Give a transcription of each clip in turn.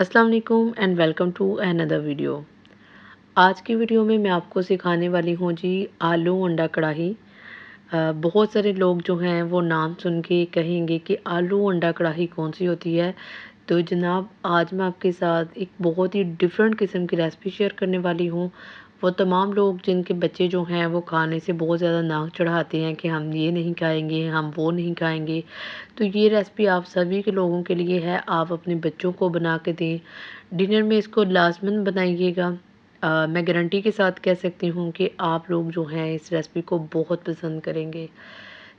अस्सलाम वालेकुम and welcome to another video. आज की वीडियो में मैं आपको सिखाने वाली हूँ जी आलू अंडा कढ़ाई। बहुत सारे लोग जो हैं वो नाम सुन के कहेंगे कि आलू अंडा कढ़ाई कौन सी होती है। तो जनाब आज मैं आपके साथ एक बहुत ही डिफरेंट किस्म की रेसिपी शेयर करने वाली हूँ। वो तमाम लोग जिनके बच्चे जो हैं वो खाने से बहुत ज़्यादा नाक चढ़ाते हैं कि हम ये नहीं खाएंगे, हम वो नहीं खाएंगे। तो ये रेसिपी आप सभी के लोगों के लिए है। आप अपने बच्चों को बना के दें, डिनर में इसको लाजमन बनाइएगा। मैं गारंटी के साथ कह सकती हूँ कि आप लोग जो हैं इस रेसिपी को बहुत पसंद करेंगे।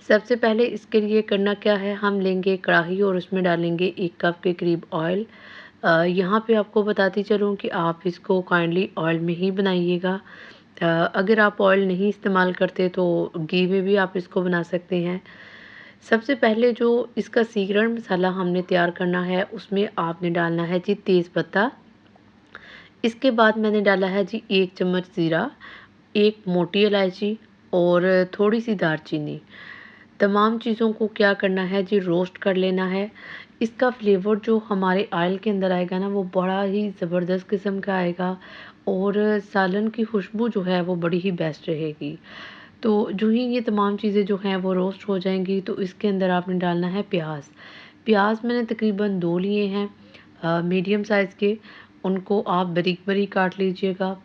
सबसे पहले इसके लिए करना क्या है, हम लेंगे कढ़ाई और उसमें डालेंगे 1 कप के करीब ऑयल। यहाँ पे आपको बताती चलूँ कि आप इसको काइंडली ऑयल में ही बनाइएगा। अगर आप ऑयल नहीं इस्तेमाल करते तो घी में भी आप इसको बना सकते हैं। सबसे पहले जो इसका सीक्रेट मसाला हमने तैयार करना है उसमें आपने डालना है जी तेज़ पत्ता। इसके बाद मैंने डाला है जी 1 चम्मच ज़ीरा, 1 मोटी इलायची और थोड़ी सी दालचीनी। तमाम चीज़ों को क्या करना है जी रोस्ट कर लेना है। इसका फ्लेवर जो हमारे ऑयल के अंदर आएगा ना वो बड़ा ही ज़बरदस्त किस्म का आएगा और सालन की खुशबू जो है वो बड़ी ही बेस्ट रहेगी। तो जो ही ये तमाम चीज़ें जो हैं वो रोस्ट हो जाएंगी तो इसके अंदर आपने डालना है प्याज। प्याज मैंने तकरीबन 2 लिए हैं, मीडियम साइज़ के। उनको आप बारीक बारीक काट लीजिएगा।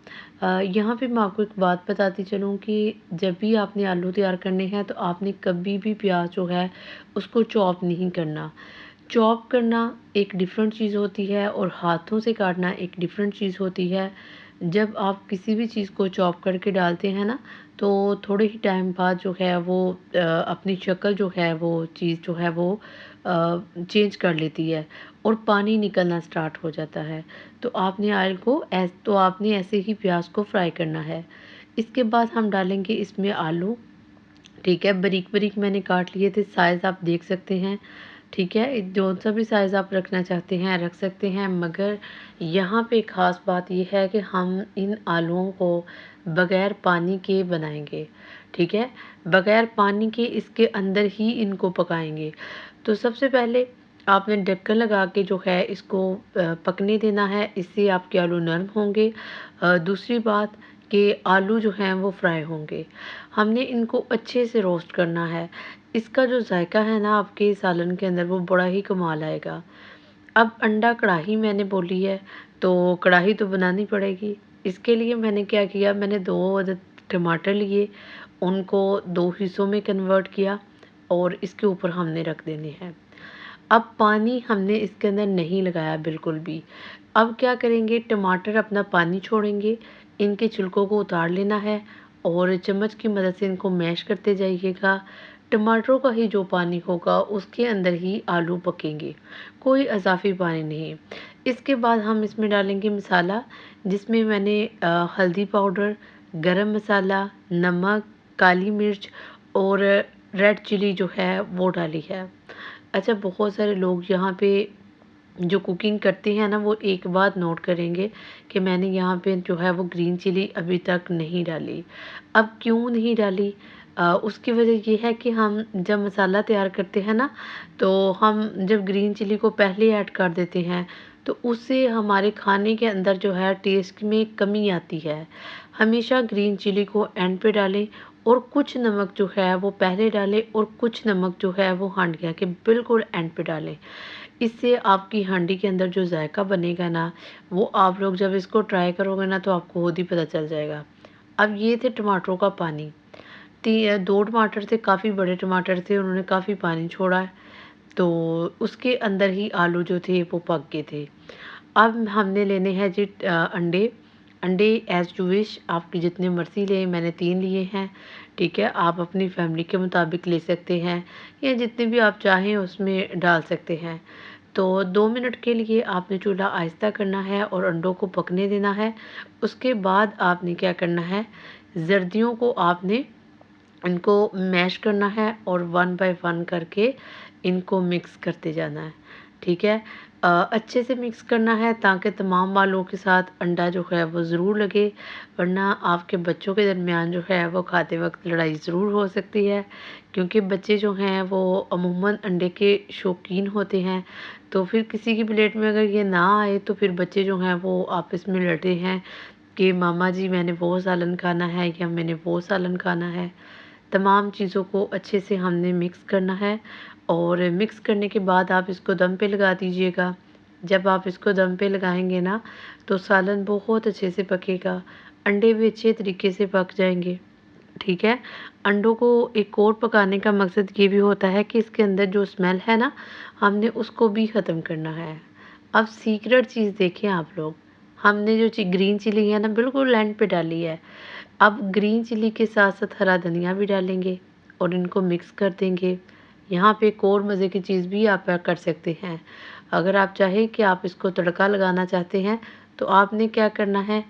यहाँ पे मैं आपको एक बात बताती चलूँ कि जब भी आपने आलू तैयार करने हैं तो आपने कभी भी प्याज जो है उसको चॉप नहीं करना। चॉप करना एक डिफरेंट चीज़ होती है और हाथों से काटना एक डिफरेंट चीज़ होती है। जब आप किसी भी चीज़ को चॉप करके डालते हैं ना तो थोड़े ही टाइम बाद जो है वो अपनी शक्ल जो है वो चीज़ जो है वो चेंज कर लेती है और पानी निकलना स्टार्ट हो जाता है। तो आपने ऐसे ही प्याज को फ्राई करना है। इसके बाद हम डालेंगे इसमें आलू। ठीक है, बारीक बारीक मैंने काट लिए थे, साइज़ आप देख सकते हैं। ठीक है, जो सा भी साइज़ आप रखना चाहते हैं रख सकते हैं, मगर यहाँ पे ख़ास बात ये है कि हम इन आलूओं को बग़ैर पानी के बनाएंगे। ठीक है, बग़ैर पानी के इसके अंदर ही इनको पकाएंगे। तो सबसे पहले आपने ढक्कन लगा के जो है इसको पकने देना है, इससे आपके आलू नरम होंगे। दूसरी बात कि आलू जो हैं वो फ्राई होंगे। हमने इनको अच्छे से रोस्ट करना है। इसका जो जायका है ना आपके सालन के अंदर वो बड़ा ही कमाल आएगा। अब अंडा कढ़ाई मैंने बोली है तो कढ़ाई तो बनानी पड़ेगी। इसके लिए मैंने क्या किया, मैंने 2 अदद टमाटर लिए, उनको 2 हिस्सों में कन्वर्ट किया और इसके ऊपर हमने रख देने हैं। अब पानी हमने इसके अंदर नहीं लगाया बिल्कुल भी। अब क्या करेंगे, टमाटर अपना पानी छोड़ेंगे, इनके छिलकों को उतार लेना है और चम्मच की मदद से इनको मैश करते जाइएगा। टमाटरों का ही जो पानी होगा उसके अंदर ही आलू पकेंगे, कोई इजाफ़ी पानी नहीं। इसके बाद हम इसमें डालेंगे मसाला, जिसमें मैंने हल्दी पाउडर, गरम मसाला, नमक, काली मिर्च और रेड चिली जो है वो डाली है। अच्छा, बहुत सारे लोग यहाँ पे जो कुकिंग करते हैं ना वो एक बात नोट करेंगे कि मैंने यहाँ पे जो है वो ग्रीन चिली अभी तक नहीं डाली। अब क्यों नहीं डाली? उसकी वजह ये है कि हम जब मसाला तैयार करते हैं ना तो हम जब ग्रीन चिली को पहले ऐड कर देते हैं तो उससे हमारे खाने के अंदर जो है टेस्ट में कमी आती है। हमेशा ग्रीन चिली को एंड पे डालें और कुछ नमक जो है वो पहले डालें और कुछ नमक जो है वो हांडिया के बिल्कुल एंड पे डालें। इससे आपकी हांडी के अंदर जो जायका बनेगा ना वो आप लोग जब इसको ट्राई करोगे ना तो आपको खुद ही पता चल जाएगा। अब ये थे टमाटरों का पानी। 2 टमाटर थे, काफ़ी बड़े टमाटर थे, उन्होंने काफ़ी पानी छोड़ा है। तो उसके अंदर ही आलू जो थे वो पक गए थे। अब हमने लेने हैं जी अंडे। अंडे एज़ यू विश, आपकी जितने मर्ज़ी लें, मैंने 3 लिए हैं। ठीक है, आप अपनी फैमिली के मुताबिक ले सकते हैं या जितने भी आप चाहें उसमें डाल सकते हैं। तो 2 मिनट के लिए आपने चूल्हा आहिस्ता करना है और अंडों को पकने देना है। उसके बाद आपने क्या करना है, ज़र्दियों को आपने इनको मैश करना है और 1 बाय 1 करके इनको मिक्स करते जाना है। ठीक है, अच्छे से मिक्स करना है ताकि तमाम वालों के साथ अंडा जो है वो ज़रूर लगे, वरना आपके बच्चों के दरमियान जो है वो खाते वक्त लड़ाई ज़रूर हो सकती है, क्योंकि बच्चे जो हैं वो अमूमन अंडे के शौकीन होते हैं। तो फिर किसी की प्लेट में अगर ये ना आए तो फिर बच्चे जो हैं वो आपस में लड़ते हैं कि मामा जी मैंने वो सालन खाना है या मैंने वो सालन खाना है। तमाम चीज़ों को अच्छे से हमने मिक्स करना है और मिक्स करने के बाद आप इसको दम पे लगा दीजिएगा। जब आप इसको दम पे लगाएँगे ना तो सालन बहुत अच्छे से पकेगा, अंडे भी अच्छे तरीके से पक जाएँगे, ठीक है। अंडों को एक और पकाने का मकसद ये भी होता है कि इसके अंदर जो स्मेल है ना, हमने उसको भी ख़त्म करना है। अब सीक्रेट चीज़ देखें आप लोग, हमने जो ग्रीन चिली है ना बिल्कुल एंड पे डाली है। अब ग्रीन चिली के साथ-साथ हरा धनिया भी डालेंगे और इनको मिक्स कर देंगे। यहाँ पे एक और मज़े की चीज़ भी आप कर सकते हैं। अगर आप चाहें कि आप इसको तड़का लगाना चाहते हैं, तो आपने क्या करना है,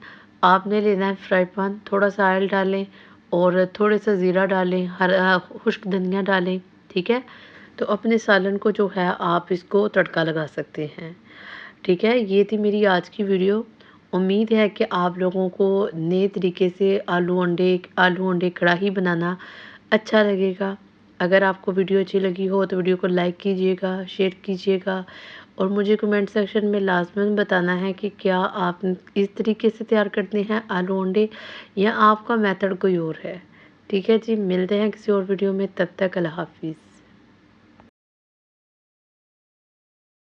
आपने लेना है फ्राई पैन, थोड़ा-सा ऑयल डालें और थोड़ा-सा ज़ीरा डालें, हरा खुश्क धनिया डालें, ठीक है? तो अपने सालन को जो है आप इसको तड़का लगा सकते हैं। ठीक है, ये थी मेरी आज की वीडियो। उम्मीद है कि आप लोगों को नए तरीके से आलू अंडे कढ़ाई बनाना अच्छा लगेगा। अगर आपको वीडियो अच्छी लगी हो तो वीडियो को लाइक कीजिएगा, शेयर कीजिएगा और मुझे कमेंट सेक्शन में लाज़िमन बताना है कि क्या आप इस तरीके से तैयार करते हैं आलू अंडे या आपका मेथड कोई और है। ठीक है जी, मिलते हैं किसी और वीडियो में, तब तक अल्लाह हाफ़िज़।